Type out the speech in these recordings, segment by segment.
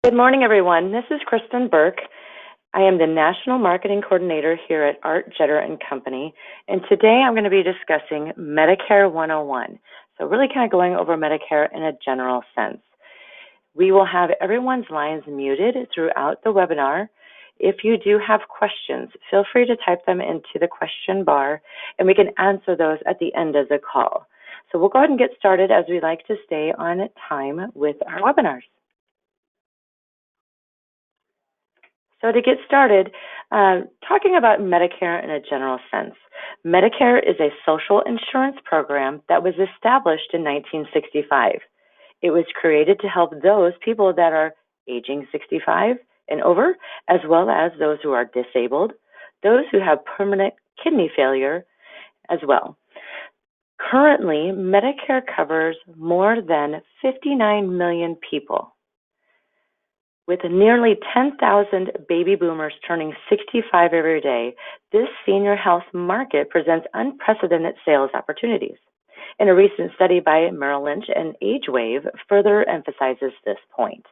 Good morning, everyone. This is Kristen Burke. I am the National Marketing Coordinator here at Art Jetter and Company, and today I'm going to be discussing Medicare 101. So really kind of going over Medicare in a general sense. We will have everyone's lines muted throughout the webinar. If you do have questions, feel free to type them into the question bar, and we can answer those at the end of the call. So we'll go ahead and get started as we like to stay on time with our webinars. So to get started, talking about Medicare in a general sense, Medicare is a social insurance program that was established in 1965. It was created to help those people that are aging 65 and over, as well as those who are disabled, those who have permanent kidney failure as well. Currently, Medicare covers more than 59 million people. With nearly 10,000 baby boomers turning 65 every day, this senior health market presents unprecedented sales opportunities. And a recent study by Merrill Lynch and AgeWave further emphasizes this point.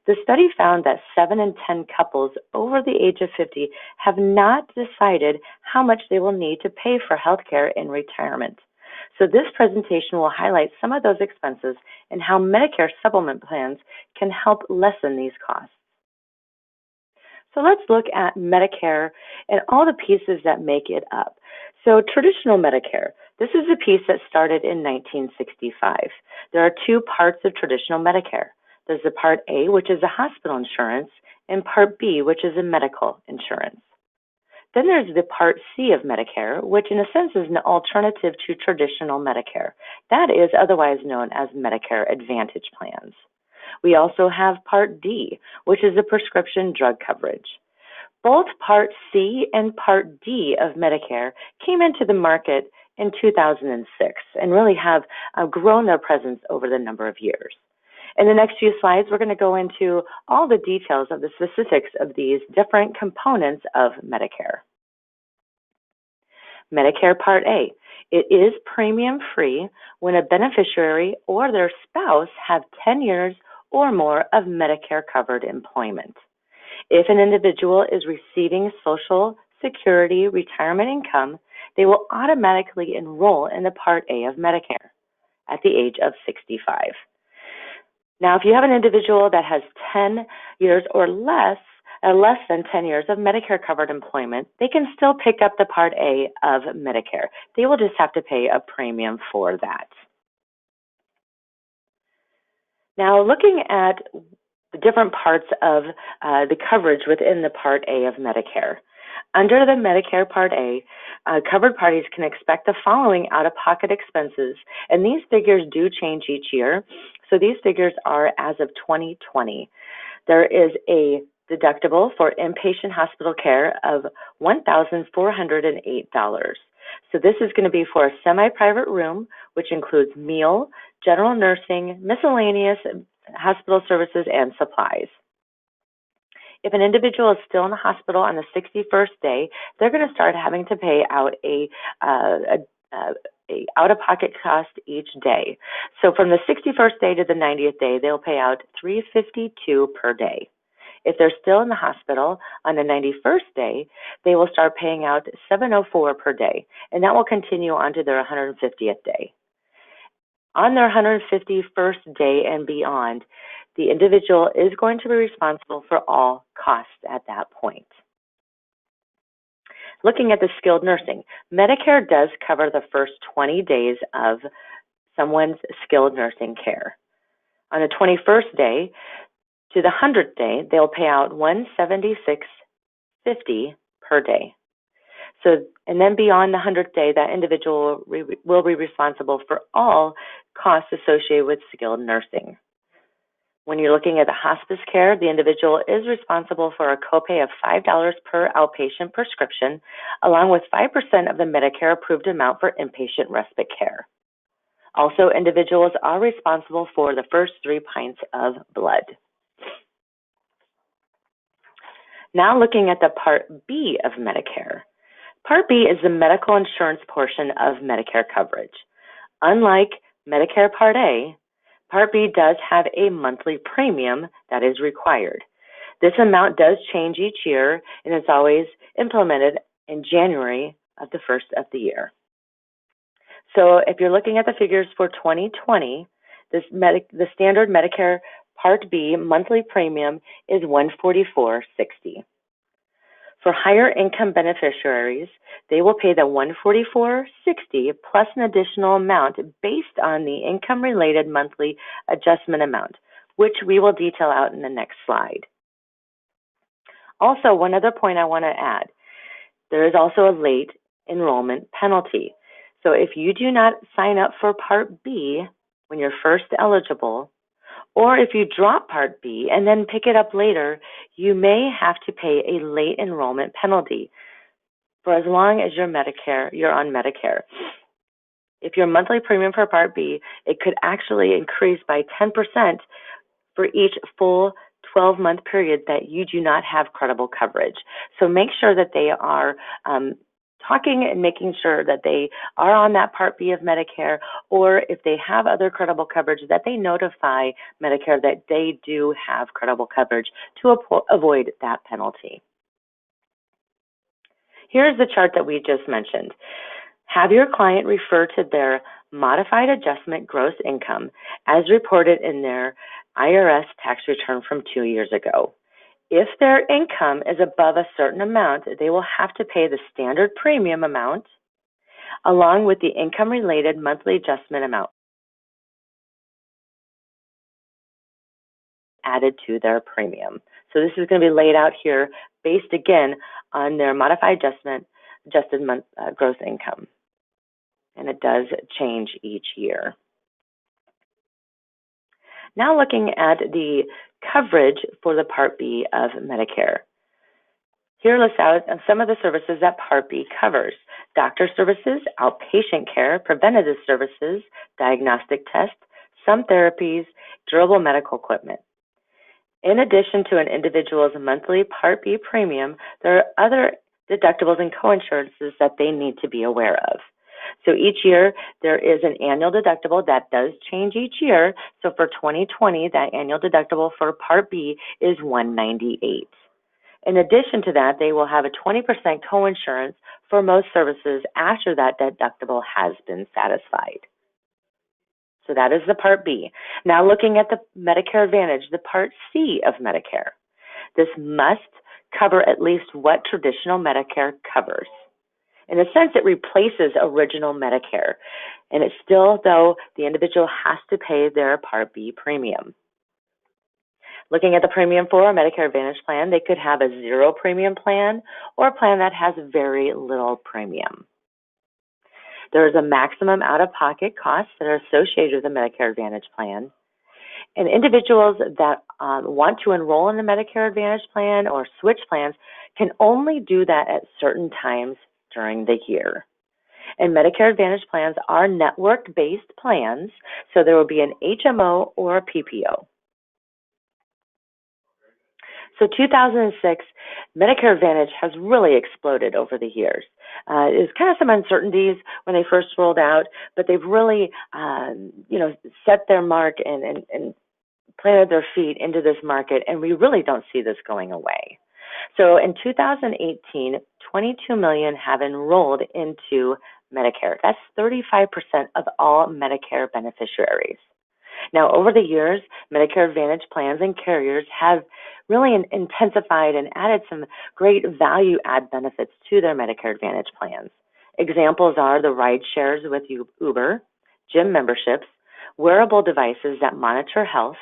The study found that 7 in 10 couples over the age of 50 have not decided how much they will need to pay for health care in retirement. So this presentation will highlight some of those expenses and how Medicare supplement plans can help lessen these costs. So let's look at Medicare and all the pieces that make it up. So traditional Medicare, this is a piece that started in 1965. There are two parts of traditional Medicare. There's the Part A, which is a hospital insurance, and Part B, which is a medical insurance. Then there's the Part C of Medicare, which in a sense is an alternative to traditional Medicare. That is otherwise known as Medicare Advantage plans. We also have Part D, which is the prescription drug coverage. Both Part C and Part D of Medicare came into the market in 2006 and really have grown their presence over the number of years. In the next few slides, we're going to go into all the details of the specifics of these different components of Medicare. Medicare Part A. It is premium-free when a beneficiary or their spouse have 10 years or more of Medicare-covered employment. If an individual is receiving Social Security retirement income, they will automatically enroll in the Part A of Medicare at the age of 65. Now, if you have an individual that has 10 years or less than 10 years of Medicare-covered employment, they can still pick up the Part A of Medicare. They will just have to pay a premium for that. Now, looking at the different parts of the coverage within the Part A of Medicare. Under the Medicare Part A, covered parties can expect the following out-of-pocket expenses, and these figures do change each year. So these figures are as of 2020. There is a deductible for inpatient hospital care of $1,408. So this is going to be for a semi-private room, which includes meal, general nursing, miscellaneous hospital services, and supplies. If an individual is still in the hospital on the 61st day, they're going to start having to pay out a out-of-pocket cost each day. So from the 61st day to the 90th day, they'll pay out $352 per day. If they're still in the hospital on the 91st day, they will start paying out $704 per day, and that will continue on to their 150th day. On their 151st day and beyond, the individual is going to be responsible for all costs at that point. Looking at the skilled nursing, Medicare does cover the first 20 days of someone's skilled nursing care. On the 21st day to the 100th day, they'll pay out $176.50 per day. So, and then beyond the 100th day, that individual will be responsible for all costs associated with skilled nursing. When you're looking at the hospice care, the individual is responsible for a copay of $5 per outpatient prescription, along with 5% of the Medicare approved amount for inpatient respite care. Also, individuals are responsible for the first 3 pints of blood. Now looking at the Part B of Medicare. Part B is the medical insurance portion of Medicare coverage. Unlike Medicare Part A, Part B does have a monthly premium that is required. This amount does change each year, and it's always implemented in January of the first of the year. So if you're looking at the figures for 2020, the standard Medicare Part B monthly premium is $144.60. For higher income beneficiaries, they will pay the $144.60 plus an additional amount based on the income-related monthly adjustment amount, which we will detail out in the next slide. Also, one other point I want to add, there is also a late enrollment penalty. So if you do not sign up for Part B when you're first eligible, or if you drop Part B and then pick it up later, you may have to pay a late enrollment penalty for as long as you're on Medicare. If your monthly premium for Part B, it could actually increase by 10% for each full 12-month period that you do not have credible coverage. So make sure that they are talking and making sure that they are on that Part B of Medicare, or if they have other credible coverage, that they notify Medicare that they do have credible coverage to avoid that penalty. Here's the chart that we just mentioned. Have your client refer to their modified adjustment gross income as reported in their IRS tax return from 2 years ago. If their income is above a certain amount, they will have to pay the standard premium amount along with the income-related monthly adjustment amount added to their premium. So this is going to be laid out here based again on their modified adjusted gross income. And it does change each year. Now looking at the coverage for the Part B of Medicare. Here lists out some of the services that Part B covers: doctor services, outpatient care, preventative services, diagnostic tests, some therapies, durable medical equipment. In addition to an individual's monthly Part B premium, there are other deductibles and coinsurances that they need to be aware of. So each year, there is an annual deductible that does change each year. So for 2020, that annual deductible for Part B is $198. In addition to that, they will have a 20% coinsurance for most services after that deductible has been satisfied. So that is the Part B. Now looking at the Medicare Advantage, the Part C of Medicare. This must cover at least what traditional Medicare covers. In a sense, it replaces original Medicare, and it's still, though, the individual has to pay their Part B premium. Looking at the premium for a Medicare Advantage plan, they could have a zero premium plan or a plan that has very little premium. There is a maximum out-of-pocket costs that are associated with a Medicare Advantage plan. And individuals that want to enroll in the Medicare Advantage plan or switch plans can only do that at certain times during the year. And Medicare Advantage plans are network-based plans, so there will be an HMO or a PPO. So 2006, Medicare Advantage has really exploded over the years. There's kind of some uncertainties when they first rolled out, but they've really, set their mark and planted their feet into this market, and we really don't see this going away. So in 2018, 22 million have enrolled into Medicare. That's 35% of all Medicare beneficiaries. Now, over the years, Medicare Advantage plans and carriers have really intensified and added some great value-add benefits to their Medicare Advantage plans. Examples are the ride shares with Uber, gym memberships, wearable devices that monitor health.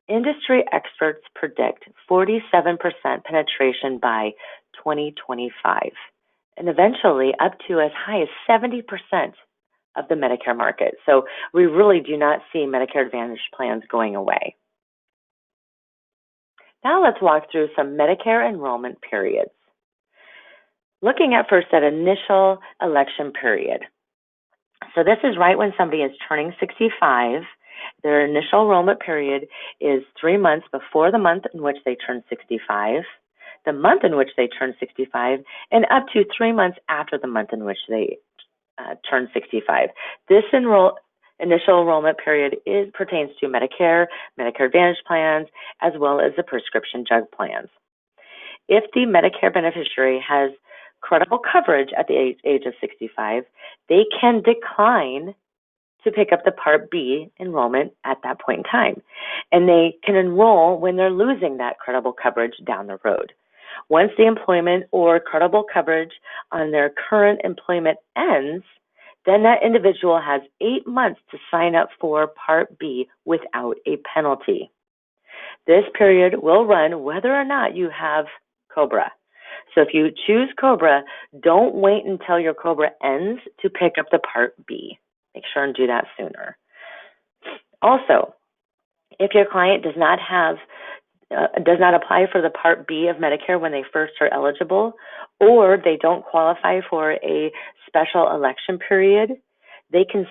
Industry experts predict 47% penetration by 2025, and eventually up to as high as 70% of the Medicare market. So we really do not see Medicare Advantage plans going away. Now let's walk through some Medicare enrollment periods. Looking at first at initial election period. So this is right when somebody is turning 65. Their initial enrollment period is 3 months before the month in which they turn 65, the month in which they turn 65, and up to 3 months after the month in which they turn 65. This initial enrollment period pertains to Medicare, Medicare Advantage plans, as well as the prescription drug plans. If the Medicare beneficiary has credible coverage at the age of 65, they can decline to pick up the Part B enrollment at that point in time. And they can enroll when they're losing that credible coverage down the road. Once the employment or credible coverage on their current employment ends, then that individual has 8 months to sign up for Part B without a penalty. This period will run whether or not you have COBRA. So if you choose COBRA, don't wait until your COBRA ends to pick up the Part B. Make sure and do that sooner. Also, if your client does not apply for the Part B of Medicare when they first are eligible, or they don't qualify for a special election period, they can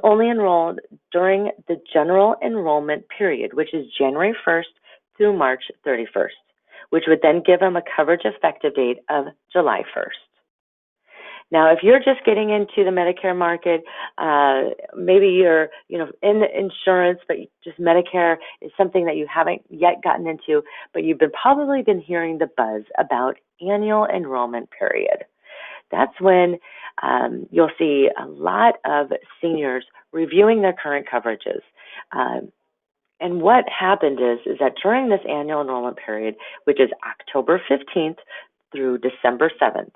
only enroll during the general enrollment period, which is January 1st through March 31st, which would then give them a coverage effective date of July 1st. Now, if you're just getting into the Medicare market, maybe you're in the insurance, but just Medicare is something that you haven't yet gotten into, but you've probably been hearing the buzz about annual enrollment period. That's when you'll see a lot of seniors reviewing their current coverages. And what happened is that during this annual enrollment period, which is October 15th through December 7th,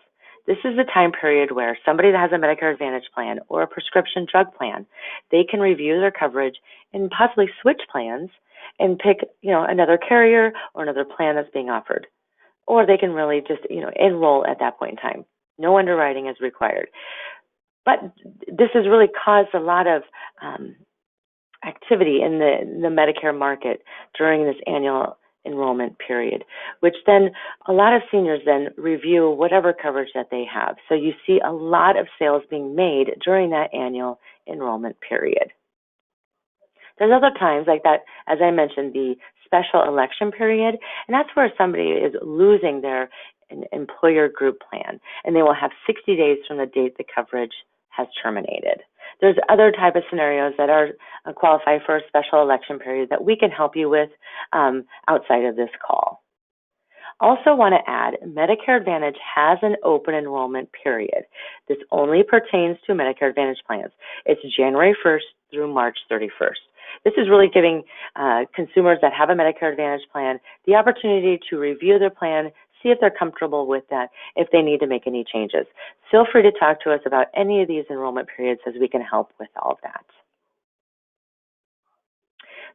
this is the time period where somebody that has a Medicare Advantage plan or a prescription drug plan, they can review their coverage and possibly switch plans and pick, another carrier or another plan that's being offered. Or they can really just, enroll at that point in time. No underwriting is required. But this has really caused a lot of activity in the Medicare market during this annual enrollment period, which then a lot of seniors then review whatever coverage that they have. So you see a lot of sales being made during that annual enrollment period. There's other times like that, as I mentioned, the special election period, and that's where somebody is losing their employer group plan, and they will have 60 days from the date the coverage has terminated. There's other type of scenarios that are qualify for a special election period that we can help you with outside of this call. Also want to add, Medicare Advantage has an open enrollment period. This only pertains to Medicare Advantage plans. It's January 1st through March 31st. This is really giving consumers that have a Medicare Advantage plan the opportunity to review their plan, see if they're comfortable with that, if they need to make any changes. Feel free to talk to us about any of these enrollment periods as we can help with all of that.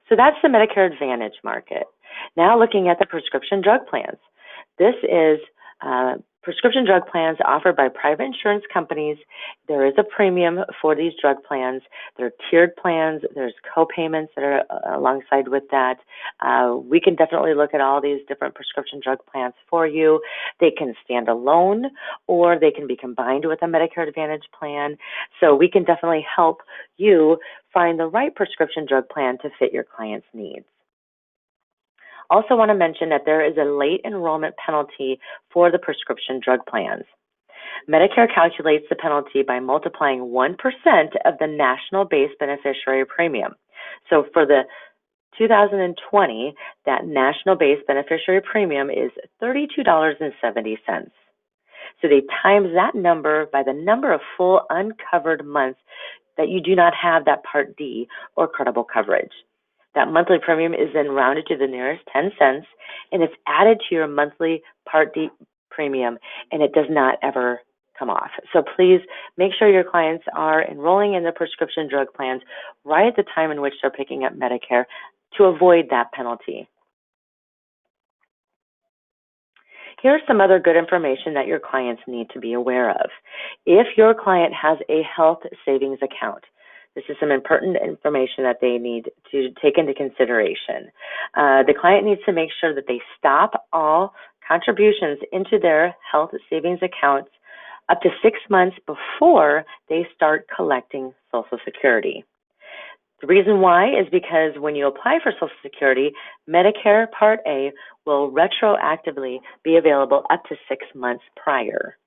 So that's the Medicare Advantage market. Now looking at the prescription drug plans. This is prescription drug plans offered by private insurance companies. There is a premium for these drug plans. There are tiered plans. There's co-payments that are alongside with that. We can definitely look at all these different prescription drug plans for you. They can stand alone or they can be combined with a Medicare Advantage plan. So we can definitely help you find the right prescription drug plan to fit your client's needs. Also want to mention that there is a late enrollment penalty for the prescription drug plans. Medicare calculates the penalty by multiplying 1% of the national base beneficiary premium. So for the 2020, that national base beneficiary premium is $32.70. So they times that number by the number of full uncovered months that you do not have that Part D or credible coverage. That monthly premium is then rounded to the nearest 10 cents, and it's added to your monthly Part D premium, and it does not ever come off. So please make sure your clients are enrolling in the prescription drug plans right at the time in which they're picking up Medicare to avoid that penalty. Here's some other good information that your clients need to be aware of. If your client has a health savings account, this is some important information that they need to take into consideration. The client needs to make sure that they stop all contributions into their health savings accounts up to 6 months before they start collecting Social Security. The reason why is because when you apply for Social Security, Medicare Part A will retroactively be available up to 6 months prior.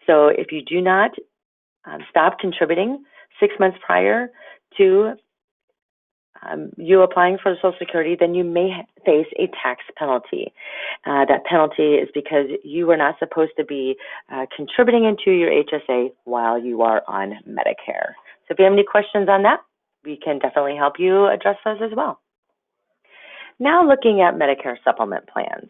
So if you do not stop contributing 6 months prior to you applying for Social Security, then you may face a tax penalty. That penalty is because you were not supposed to be contributing into your HSA while you are on Medicare. So if you have any questions on that, we can definitely help you address those as well. Now looking at Medicare supplement plans.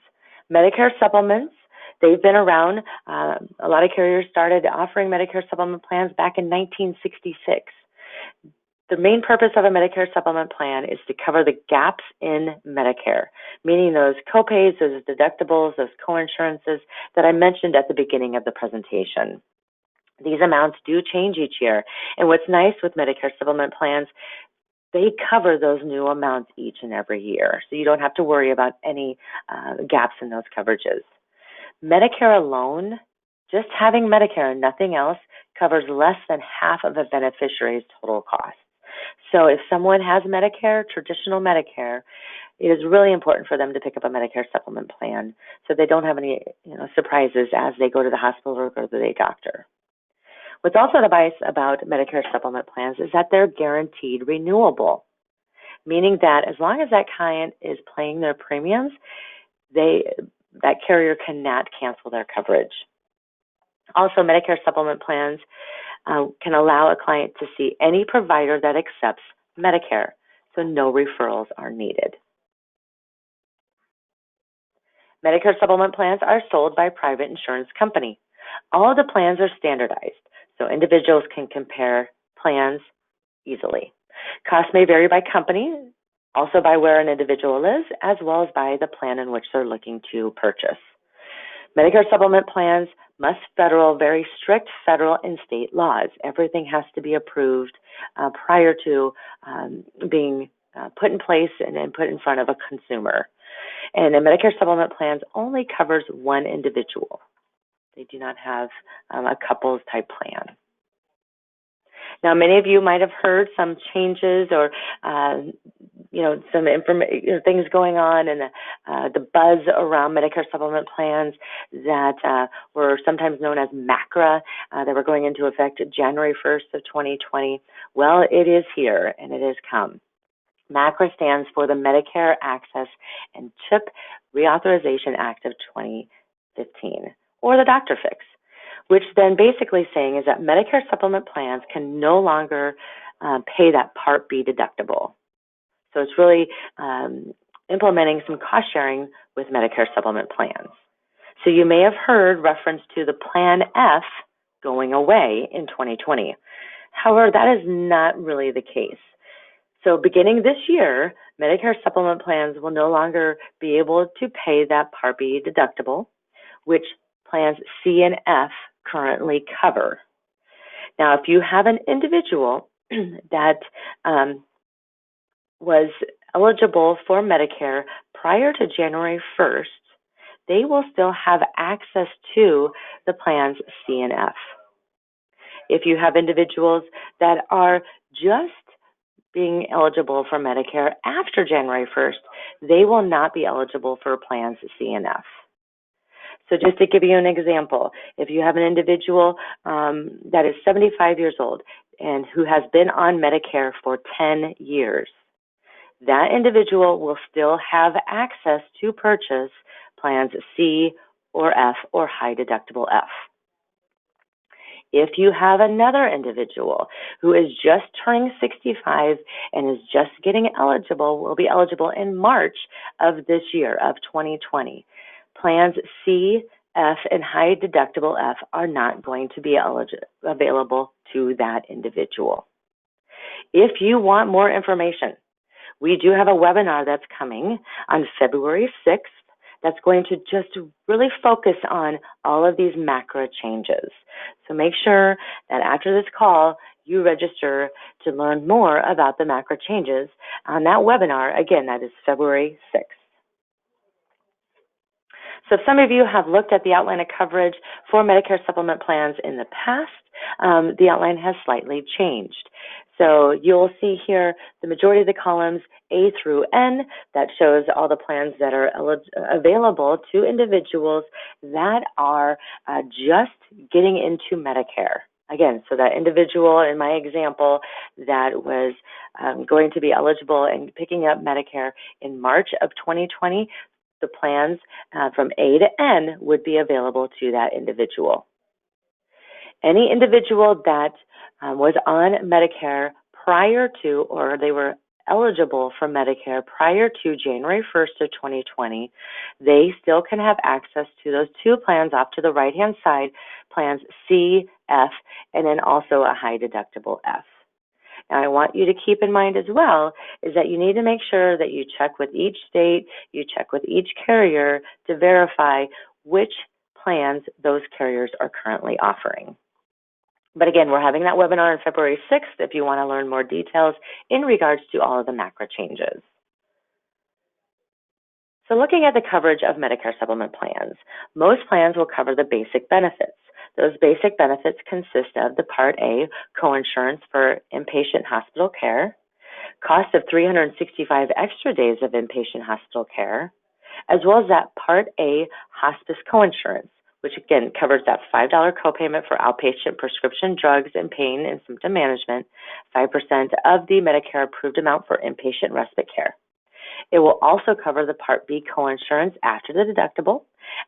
Medicare supplements, they've been around. A lot of carriers started offering Medicare supplement plans back in 1966. The main purpose of a Medicare supplement plan is to cover the gaps in Medicare, meaning those copays, those deductibles, those coinsurances that I mentioned at the beginning of the presentation. These amounts do change each year, and what's nice with Medicare supplement plans, they cover those new amounts each and every year, so you don't have to worry about any gaps in those coverages. Medicare alone, just having Medicare and nothing else, covers less than half of a beneficiary's total costs. So if someone has Medicare, traditional Medicare, it is really important for them to pick up a Medicare supplement plan so they don't have any surprises as they go to the hospital or go to the doctor. What's also nice about Medicare supplement plans is that they're guaranteed renewable, meaning that as long as that client is paying their premiums, that carrier cannot cancel their coverage. Also, Medicare supplement plans can allow a client to see any provider that accepts Medicare, so no referrals are needed. Medicare supplement plans are sold by a private insurance company. All the plans are standardized, so individuals can compare plans easily. Costs may vary by company, also by where an individual lives, as well as by the plan in which they're looking to purchase. Medicare supplement plans must follow very strict federal and state laws. Everything has to be approved prior to being put in place and then put in front of a consumer. And the Medicare supplement plans only covers one individual. They do not have a couples type plan. Now, many of you might have heard some changes or some things going on and the buzz around Medicare supplement plans that were sometimes known as MACRA that were going into effect January 1st of 2020. Well, it is here and it has come. MACRA stands for the Medicare Access and CHIP Reauthorization Act of 2015, or the Dr. Fix, which then basically saying is that Medicare supplement plans can no longer pay that Part B deductible. So it's really implementing some cost sharing with Medicare supplement plans. So you may have heard reference to the Plan F going away in 2020. However, that is not really the case. So beginning this year, Medicare supplement plans will no longer be able to pay that Part B deductible, which plans C and F currently cover. Now, if you have an individual that was eligible for Medicare prior to January 1st, they will still have access to the plans C and F. If you have individuals that are just being eligible for Medicare after January 1st, they will not be eligible for plans C and F. So just to give you an example, if you have an individual that is 75 years old and who has been on Medicare for 10 years, that individual will still have access to purchase plans C or F or high deductible F. If you have another individual who is just turning 65 and is just getting eligible, will be eligible in March of this year, of 2020, plans C, F, and high deductible F are not going to be available to that individual. If you want more information, we do have a webinar that's coming on February 6th that's going to just really focus on all of these MACRA changes. So make sure that after this call, you register to learn more about the MACRA changes on that webinar. Again, that is February 6th. So if some of you have looked at the outline of coverage for Medicare supplement plans in the past, the outline has slightly changed. So you'll see here the majority of the columns A through N that shows all the plans that are available to individuals that are just getting into Medicare. Again, so that individual in my example that was going to be eligible and picking up Medicare in March of 2020, the plans from A to N would be available to that individual. Any individual that was on Medicare prior to, or they were eligible for Medicare prior to January 1st of 2020, they still can have access to those two plans off to the right-hand side, plans C, F, and then also a high deductible F. Now, I want you to keep in mind as well is that you need to make sure that you check with each state, you check with each carrier to verify which plans those carriers are currently offering. But again, we're having that webinar on February 6th if you want to learn more details in regards to all of the macro changes. So looking at the coverage of Medicare supplement plans, most plans will cover the basic benefits. Those basic benefits consist of the Part A coinsurance for inpatient hospital care, cost of 365 extra days of inpatient hospital care, as well as that Part A hospice coinsurance, which again covers that $5 copayment for outpatient prescription drugs and pain and symptom management, 5% of the Medicare approved amount for inpatient respite care. It will also cover the Part B coinsurance after the deductible,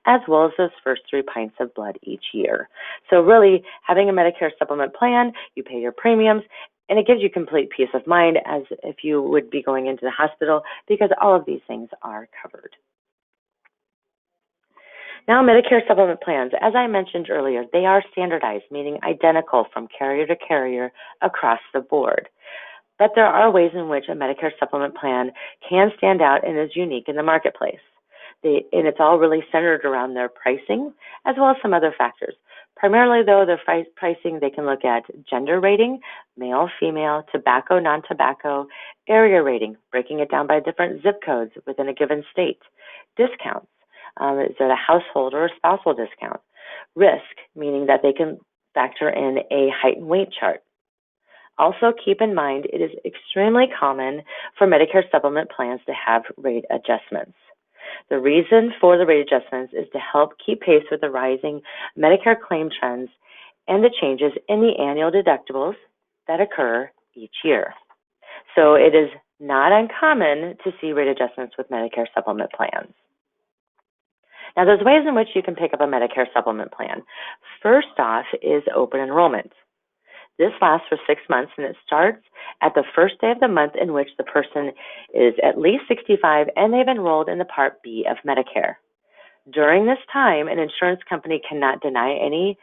as well as those first 3 pints of blood each year. So really, having a Medicare supplement plan, you pay your premiums, and it gives you complete peace of mind as if you would be going into the hospital because all of these things are covered. Now, Medicare supplement plans, as I mentioned earlier, they are standardized, meaning identical from carrier to carrier across the board. But there are ways in which a Medicare supplement plan can stand out and is unique in the marketplace. And it's all really centered around their pricing as well as some other factors. Primarily, though, their pricing, they can look at gender rating, male, female, tobacco, non-tobacco, area rating, breaking it down by different zip codes within a given state, discounts. Is it a household or a spousal discount? Risk, meaning that they can factor in a height and weight chart. Also, keep in mind, it is extremely common for Medicare supplement plans to have rate adjustments. The reason for the rate adjustments is to help keep pace with the rising Medicare claim trends and the changes in the annual deductibles that occur each year. So it is not uncommon to see rate adjustments with Medicare supplement plans. Now, there's ways in which you can pick up a Medicare supplement plan. First off is open enrollment. This lasts for 6 months, and it starts at the first day of the month in which the person is at least 65 and they've enrolled in the Part B of Medicare. During this time, an insurance company cannot deny any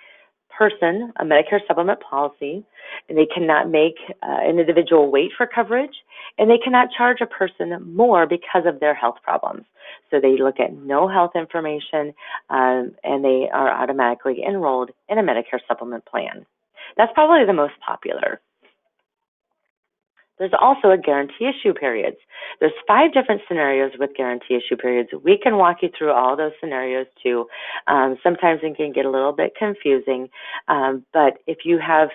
person a Medicare supplement policy, and they cannot make an individual wait for coverage, and they cannot charge a person more because of their health problems. So they look at no health information, and they are automatically enrolled in a Medicare supplement plan. That's probably the most popular. There's also a guarantee issue periods. There's 5 different scenarios with guarantee issue periods. We can walk you through all those scenarios too. Sometimes it can get a little bit confusing, but if you have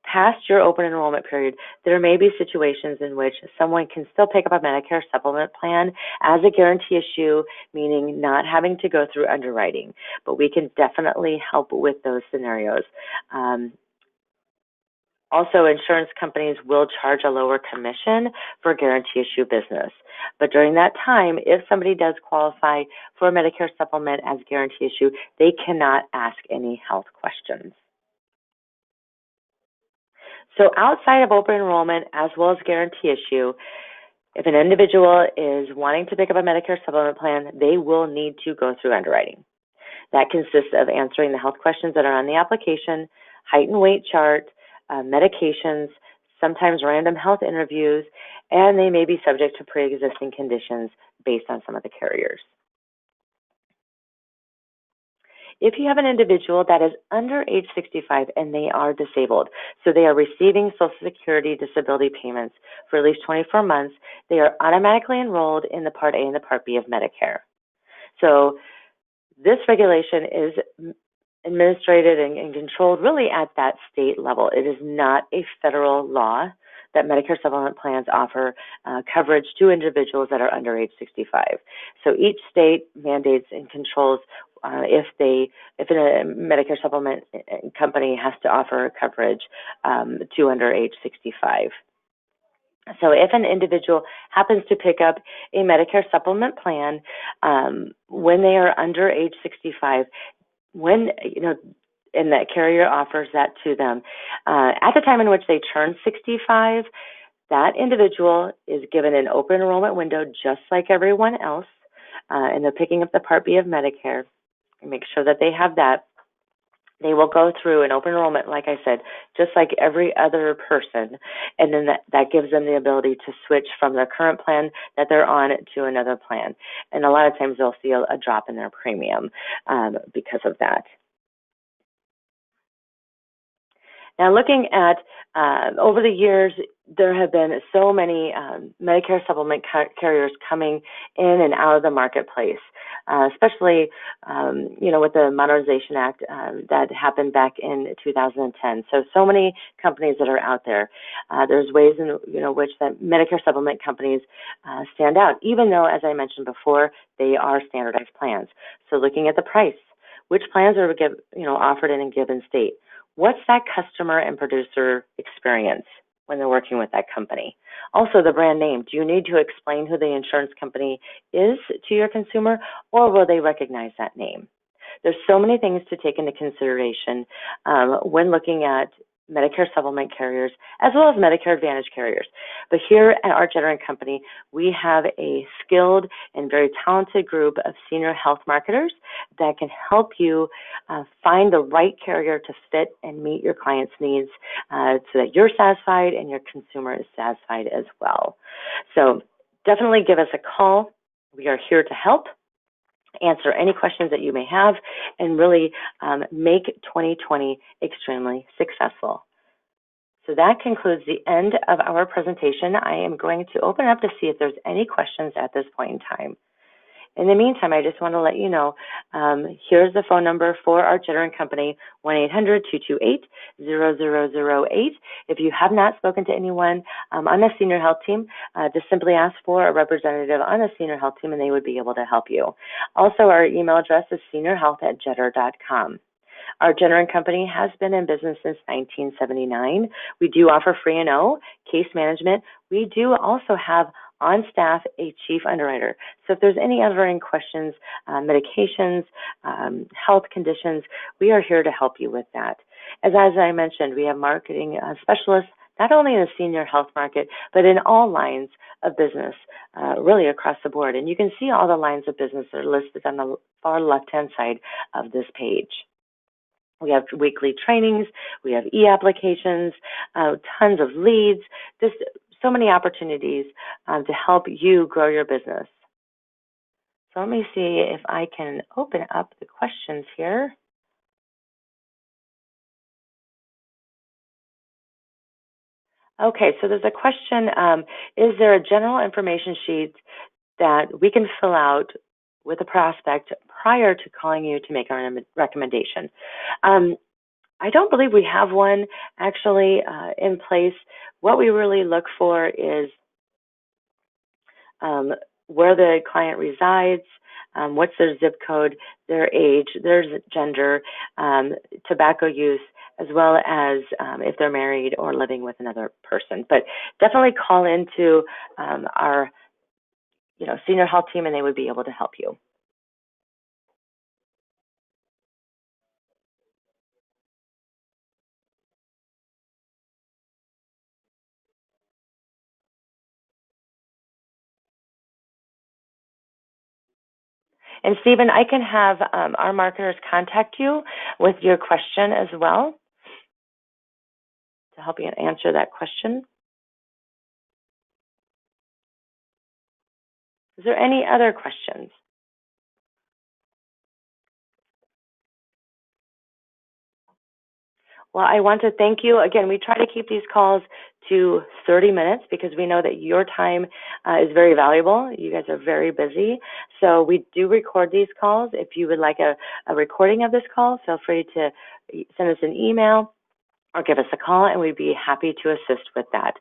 passed your open enrollment period, there may be situations in which someone can still pick up a Medicare supplement plan as a guarantee issue, meaning not having to go through underwriting. But we can definitely help with those scenarios. Also, insurance companies will charge a lower commission for guarantee issue business. But during that time, if somebody does qualify for a Medicare supplement as guarantee issue, they cannot ask any health questions. So outside of open enrollment as well as guarantee issue, if an individual is wanting to pick up a Medicare supplement plan, they will need to go through underwriting. That consists of answering the health questions that are on the application, height and weight chart, medications, sometimes random health interviews, and they may be subject to pre-existing conditions based on some of the carriers. If you have an individual that is under age 65 and they are disabled, so they are receiving Social Security disability payments for at least 24 months, they are automatically enrolled in the Part A and the Part B of Medicare. So this regulation is administrated and controlled really at that state level. It is not a federal law that Medicare supplement plans offer coverage to individuals that are under age 65. So each state mandates and controls if a Medicare supplement company has to offer coverage to under age 65. So if an individual happens to pick up a Medicare supplement plan when they are under age 65, and that carrier offers that to them, at the time in which they turn 65, that individual is given an open enrollment window just like everyone else, and they're picking up the Part B of Medicare. Make sure that they have that. They will go through an open enrollment, like I said, just like every other person, and then that gives them the ability to switch from their current plan that they're on to another plan. And a lot of times they'll see a drop in their premium because of that. Now, looking at over the years, there have been so many Medicare supplement carriers coming in and out of the marketplace, especially, with the Modernization Act that happened back in 2010. So many companies that are out there. There's ways in which that Medicare supplement companies stand out, even though, as I mentioned before, they are standardized plans. So looking at the price, which plans are offered in a given state? What's that customer and producer experience when they're working with that company? Also, the brand name. Do you need to explain who the insurance company is to your consumer, or will they recognize that name? There's so many things to take into consideration when looking at Medicare supplement carriers as well as Medicare Advantage carriers. But here at our General Company, we have a skilled and very talented group of senior health marketers that can help you find the right carrier to fit and meet your client's needs so that you're satisfied and your consumer is satisfied as well. So definitely give us a call. We are here to help, answer any questions that you may have, and really make 2020 extremely successful. So that concludes the end of our presentation. I am going to open up to see if there's any questions at this point in time. In the meantime, I just want to let you know, here's the phone number for our General Company, 1-800-228-0008. If you have not spoken to anyone on the senior health team, just simply ask for a representative on the senior health team and they would be able to help you. Also, our email address is seniorhealth@jetter.com. Our General Company has been in business since 1979. We do offer free and O, case management. We do also have on staff a chief underwriter. So if there's any underwriting questions, medications, health conditions, we are here to help you with that. As I mentioned, we have marketing specialists, not only in the senior health market, but in all lines of business, really across the board. And you can see all the lines of business that are listed on the far left-hand side of this page. We have weekly trainings, we have e-applications, tons of leads, just so many opportunities to help you grow your business. So let me see if I can open up the questions here. Okay, so there's a question, is there a general information sheet that we can fill out with a prospect prior to calling you to make our recommendation? I don't believe we have one actually in place. What we really look for is where the client resides, what's their zip code, their age, their gender, tobacco use, as well as if they're married or living with another person. But definitely call into our senior health team and they would be able to help you. And Stephen, I can have our marketers contact you with your question as well to help you answer that question. Is there any other questions? Well, I want to thank you. Again, we try to keep these calls to 30 minutes because we know that your time is very valuable. You guys are very busy. So we do record these calls. If you would like a recording of this call, feel free to send us an email or give us a call, and we'd be happy to assist with that.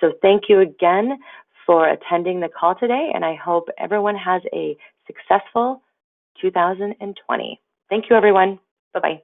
So thank you again for attending the call today, and I hope everyone has a successful 2020. Thank you, everyone. Bye-bye.